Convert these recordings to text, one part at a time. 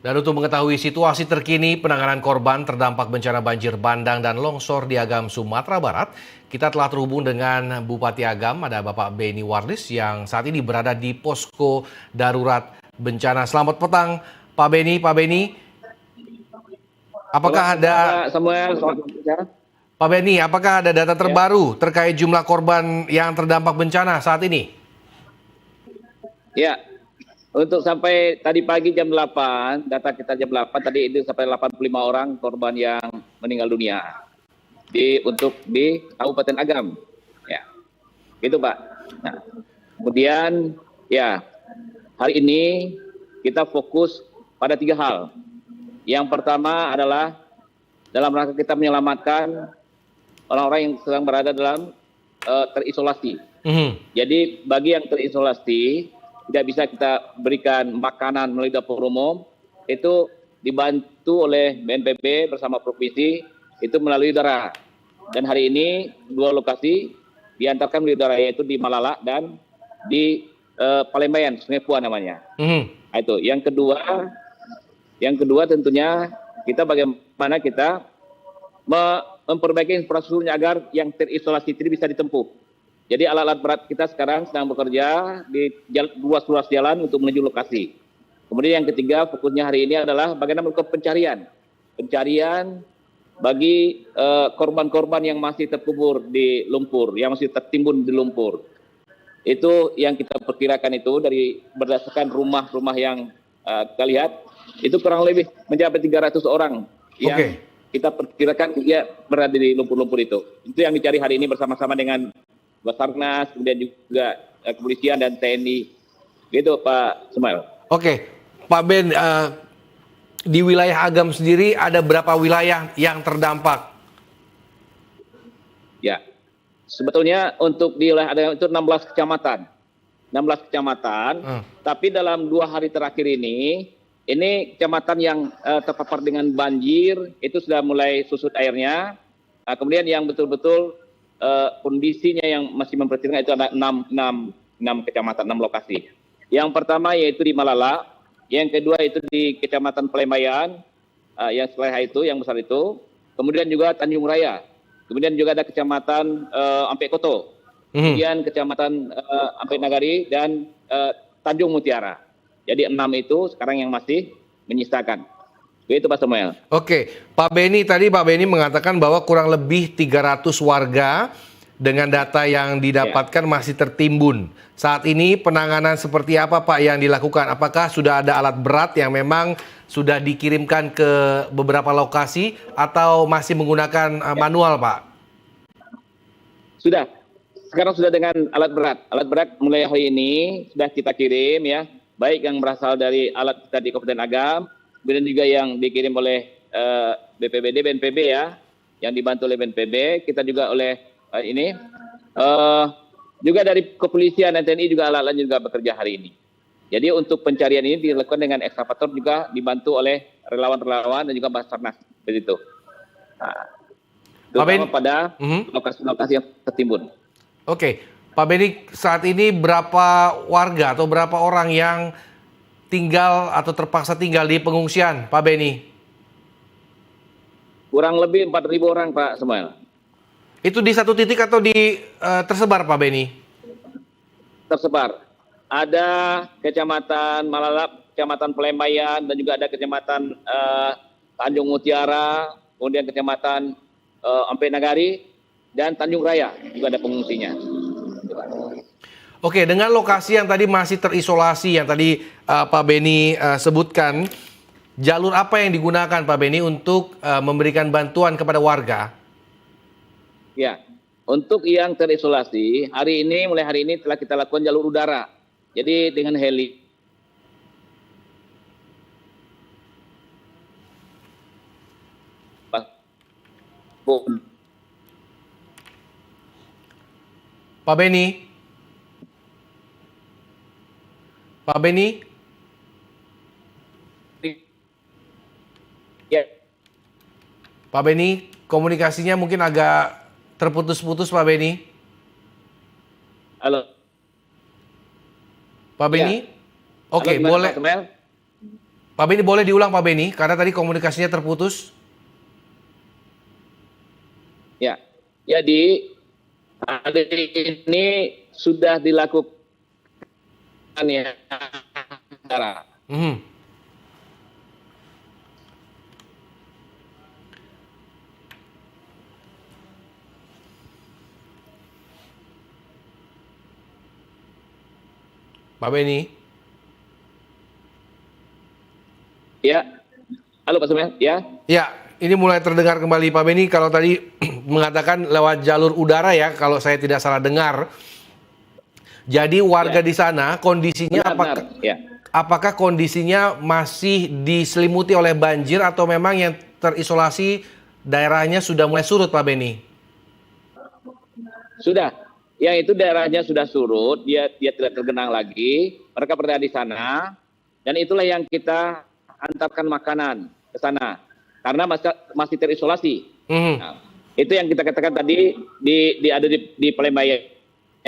Dan untuk mengetahui situasi terkini penanganan korban terdampak bencana banjir bandang dan longsor di Agam, Sumatera Barat, kita telah terhubung dengan Bupati Agam, ada Bapak Beni Warlis yang saat ini berada di posko darurat bencana. Selamat petang, Pak Beni. Pak Beni, apakah ada Pak Samuel, Pak Beni, apakah ada data terbaru terkait jumlah korban yang terdampak bencana saat ini? ya, untuk sampai tadi pagi jam 8, data kita jam 8 tadi itu sampai 85 orang korban yang meninggal dunia untuk di Kabupaten Agam, ya, gitu Pak. Nah, kemudian ya hari ini kita fokus pada 3 hal. Yang pertama adalah dalam rangka kita menyelamatkan orang-orang yang sedang berada dalam terisolasi. Jadi bagi yang terisolasi tidak bisa kita berikan makanan melalui dapur umum, itu dibantu oleh BNPB bersama provinsi itu melalui udara. Dan hari ini 2 lokasi diantarkan melalui udara, yaitu di Malala dan di Palembang, Sungai Puan namanya. Nah, itu. Yang kedua tentunya kita bagaimana kita memperbaiki infrastrukturnya agar yang terisolasi ini bisa ditempuh. Jadi alat-alat berat kita sekarang sedang bekerja di ruas jalan untuk menuju lokasi. Kemudian yang ketiga fokusnya hari ini adalah bagaimana melakukan pencarian bagi korban-korban yang masih terkubur di lumpur, yang masih tertimbun di lumpur. Itu yang kita perkirakan itu dari berdasarkan rumah-rumah yang kita lihat itu kurang lebih mencapai 300 orang yang kita perkirakan dia berada di lumpur-lumpur itu. Itu yang dicari hari ini bersama-sama dengan Basarnas, kemudian juga kepolisian dan TNI. Gitu Pak Samuel. Oke, Pak Ben, di wilayah Agam sendiri ada berapa wilayah yang terdampak? Ya, sebetulnya untuk di wilayah Agam itu 16 kecamatan. 16 kecamatan, tapi dalam 2 hari terakhir ini kecamatan yang terpapar dengan banjir itu sudah mulai susut airnya. Kemudian yang betul-betul kondisinya yang masih memprihatinkan itu ada 6 kecamatan, 6 lokasi. Yang pertama yaitu di Malala, yang kedua itu di Kecamatan Palembang, yang setelah itu, yang besar itu, kemudian juga Tanjung Raya, kemudian juga ada Kecamatan Ampe Koto, kemudian Kecamatan Ampe Nagari, dan Tanjung Mutiara. Jadi 6 itu sekarang yang masih menyisakan. Begitu Pak Samuel. Oke, Pak Beni, tadi Pak Beni mengatakan bahwa kurang lebih 300 warga dengan data yang didapatkan masih tertimbun. Saat ini penanganan seperti apa Pak yang dilakukan? Apakah sudah ada alat berat yang memang sudah dikirimkan ke beberapa lokasi atau masih menggunakan manual Pak? Sudah, sekarang sudah dengan alat berat. Alat berat mulai hari ini sudah kita kirim ya, baik yang berasal dari alat kita di Kabupaten Agam, kemudian juga yang dikirim oleh BPBD, BNPB ya, yang dibantu oleh BNPB, kita juga oleh juga dari kepolisian dan TNI juga alat-alat juga bekerja hari ini. Jadi untuk pencarian ini dilakukan dengan ekskavator juga dibantu oleh relawan-relawan dan juga Basarnas begitu. Nah, terutama pada lokasi-lokasi yang tertimbun. Oke, Pak Beni, saat ini berapa warga atau berapa orang yang tinggal atau terpaksa tinggal di pengungsian, Pak Beni? Kurang lebih 4.000 orang, Pak Samuel. Itu di satu titik atau tersebar, Pak Beni? Tersebar. Ada Kecamatan Malalap, Kecamatan Palembang, dan juga ada Kecamatan Tanjung Mutiara, kemudian Kecamatan Ampe Nagari, dan Tanjung Raya juga ada pengungsinya. Oke, dengan lokasi yang tadi masih terisolasi, yang tadi Pak Beni sebutkan, jalur apa yang digunakan Pak Beni untuk memberikan bantuan kepada warga? Ya, untuk yang terisolasi, mulai hari ini telah kita lakukan jalur udara. Jadi dengan heli. Pak Beni? Pak Beni? Ya. Pak Beni, komunikasinya mungkin agak terputus-putus Pak Beni. Halo. Pak Beni? Ya. Oke, halo, boleh. Pak Beni boleh diulang Pak Beni, karena tadi komunikasinya terputus. Ya, jadi hari ini sudah dilakukan ya, Mhm. Pak Beni. ya. Halo Pak Sumen, ya. Ya, ini mulai terdengar kembali Pak Beni. Kalau tadi mengatakan lewat jalur udara ya, kalau saya tidak salah dengar. Jadi warga di sana kondisinya Benar, ya. apakah kondisinya masih diselimuti oleh banjir atau memang yang terisolasi daerahnya sudah mulai surut Pak Beni? Sudah. Yang itu daerahnya sudah surut, dia tidak tergenang lagi. Mereka berada di sana, dan itulah yang kita antarkan makanan ke sana karena masih terisolasi. Mhm. Nah, itu yang kita katakan tadi ada di Palembang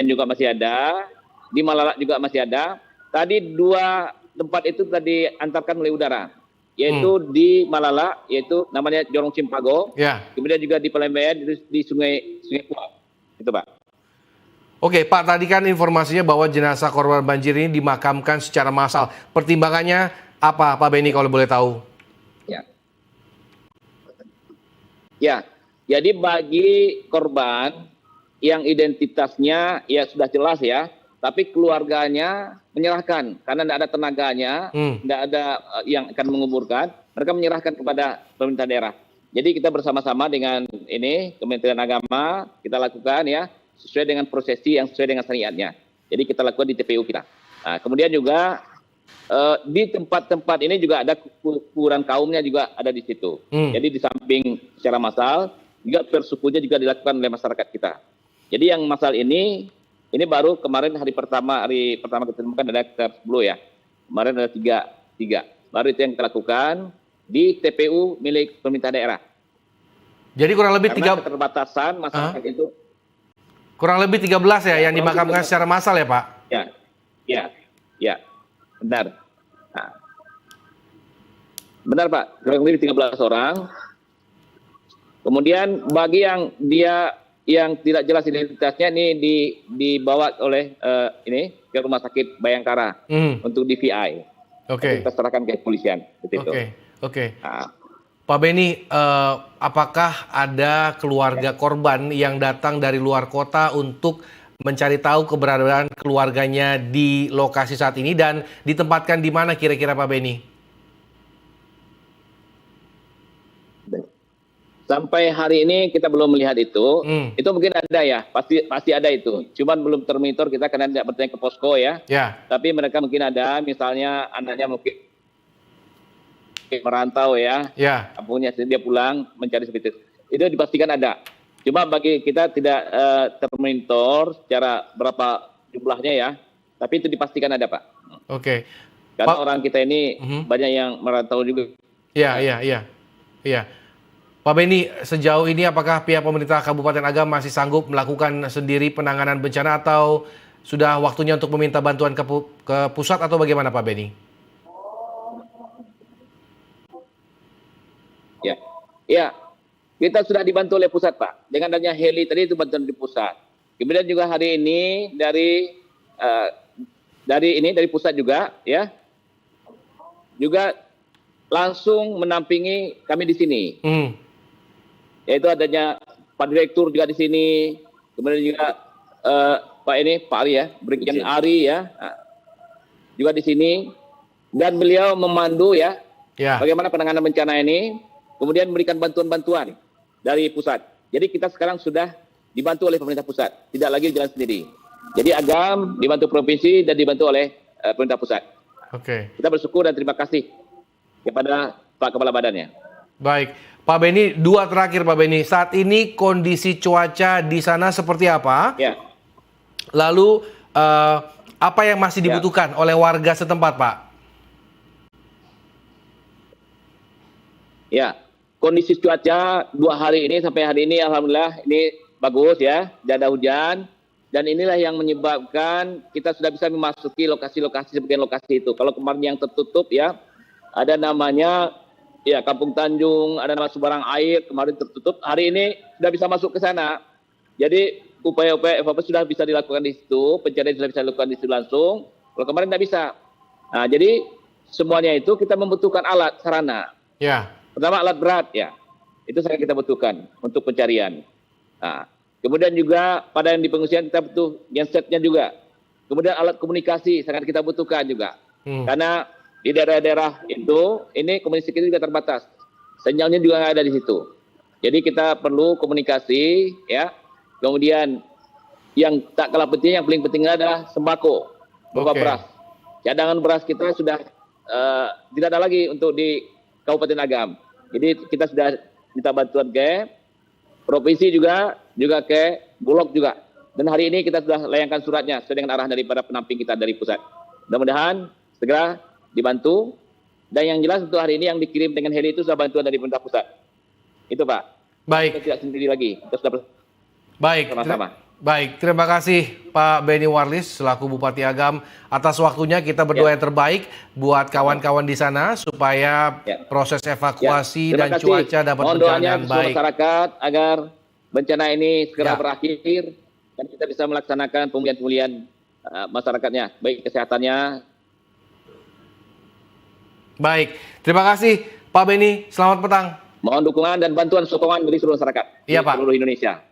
juga masih ada, di Malalak juga masih ada. Tadi 2 tempat itu tadi antarkan melalui udara, yaitu di Malalak, yaitu namanya Jorong Cimpago, Ya. kemudian juga di Palembang di Sungai Puau. Itu Pak. Oke, Pak, tadi kan informasinya bahwa jenazah korban banjir ini dimakamkan secara massal. Pertimbangannya apa, Pak Beni, kalau boleh tahu? Ya. Ya, jadi bagi korban yang identitasnya ya sudah jelas ya, tapi keluarganya menyerahkan karena tidak ada tenaganya, tidak ada yang akan menguburkan, mereka menyerahkan kepada pemerintah daerah. Jadi kita bersama-sama dengan ini Kementerian Agama kita lakukan ya sesuai dengan prosesi yang sesuai dengan syariatnya. Jadi kita lakukan di TPU kita. Nah, kemudian juga di tempat-tempat ini juga ada kuburan kaumnya juga ada di situ. Jadi di samping secara massal juga persukunya juga dilakukan oleh masyarakat kita. Jadi yang massal ini baru kemarin hari pertama kita temukan ada sekitar 10 ya. Kemarin ada 3. Baru itu yang kita lakukan di TPU milik pemerintah daerah. Jadi kurang lebih Karena keterbatasan masyarakat itu. Kurang lebih 13 ya yang dimakamkan secara massal ya Pak? Ya. Benar. Nah, benar Pak, kurang lebih 13 orang. Kemudian bagi yang tidak jelas identitasnya ini dibawa oleh ini ke rumah sakit Bayangkara untuk DVI. Oke. Kita serahkan ke kepolisian. Oke. Nah, Pak Beni, apakah ada keluarga korban yang datang dari luar kota untuk mencari tahu keberadaan keluarganya di lokasi saat ini dan ditempatkan di mana kira-kira Pak Beni? sampai hari ini kita belum melihat itu. Itu mungkin ada ya, pasti ada itu. Cuman belum termonitor kita karena tidak bertanya ke posko ya. Tapi mereka mungkin ada, misalnya anaknya mungkin merantau ya, kampungnya dia pulang mencari seperti itu dipastikan ada. Cuma bagi kita tidak termonitor secara berapa jumlahnya ya, tapi itu dipastikan ada Pak. Oke. Karena orang kita ini banyak yang merantau juga. Iya. Pak Beni, sejauh ini apakah pihak pemerintah Kabupaten Agam masih sanggup melakukan sendiri penanganan bencana atau sudah waktunya untuk meminta bantuan ke pusat atau bagaimana Pak Beni? Ya, kita sudah dibantu oleh pusat Pak. Dengan adanya heli tadi itu bantuan di pusat. Kemudian juga hari ini dari pusat juga ya, juga langsung menampingi kami di sini. Yaitu adanya Pak Direktur juga di sini, kemudian juga Pak Ari ya, Brigjen Ari ya, juga di sini, dan beliau memandu ya, bagaimana penanganan bencana ini. Kemudian memberikan bantuan-bantuan dari pusat. Jadi kita sekarang sudah dibantu oleh pemerintah pusat, tidak lagi jalan sendiri. Jadi Agam dibantu provinsi dan dibantu oleh pemerintah pusat. Oke. Kita bersyukur dan terima kasih kepada Pak Kepala Badannya. Baik, Pak Beni, 2 terakhir Pak Beni. Saat ini kondisi cuaca di sana seperti apa? Ya. Lalu apa yang masih dibutuhkan oleh warga setempat Pak? Ya. Kondisi cuaca 2 hari ini sampai hari ini alhamdulillah ini bagus ya, tidak ada hujan, dan inilah yang menyebabkan kita sudah bisa memasuki lokasi-lokasi sebagian lokasi itu. Kalau kemarin yang tertutup ya ada namanya ya Kampung Tanjung, ada nama Subarang Air, kemarin tertutup. Hari ini sudah bisa masuk ke sana. Jadi upaya-upaya evakuasi sudah bisa dilakukan di situ, pencarian sudah bisa dilakukan di situ langsung. Kalau kemarin tidak bisa. Nah, jadi semuanya itu kita membutuhkan alat, sarana. Ya. Pertama alat berat ya, itu sangat kita butuhkan untuk pencarian. Nah, kemudian juga pada yang di pengungsian kita butuh gensetnya juga. Kemudian alat komunikasi sangat kita butuhkan juga. Karena di daerah-daerah itu, ini komunikasi kita juga terbatas. Sinyalnya juga nggak ada di situ. Jadi kita perlu komunikasi, ya. Kemudian yang tak kalah penting, yang paling penting adalah sembako, berupa beras. Cadangan beras kita sudah tidak ada lagi untuk di Kabupaten Agam. Jadi kita sudah minta bantuan ke provinsi juga ke Bulog juga. Dan hari ini kita sudah layangkan suratnya sesuai dengan arahan daripada penamping kita dari pusat. Mudah-mudahan segera dibantu. Dan yang jelas untuk hari ini yang dikirim dengan heli itu sudah bantuan dari pemerintah pusat. Itu Pak. Baik. Kita tidak sendiri lagi. Kita sudah Baik. sama-sama. Baik, terima kasih Pak Benny Warlis selaku Bupati Agam atas waktunya. Kita berdoa yang terbaik buat kawan-kawan di sana supaya proses evakuasi dan cuaca dapat berjalan dengan baik. Masyarakat agar bencana ini segera berakhir dan kita bisa melaksanakan pemulihan-pemulihan masyarakatnya, baik kesehatannya. Baik, terima kasih Pak Benny. Selamat petang. Mohon dukungan dan bantuan sokongan dari seluruh masyarakat di seluruh Indonesia.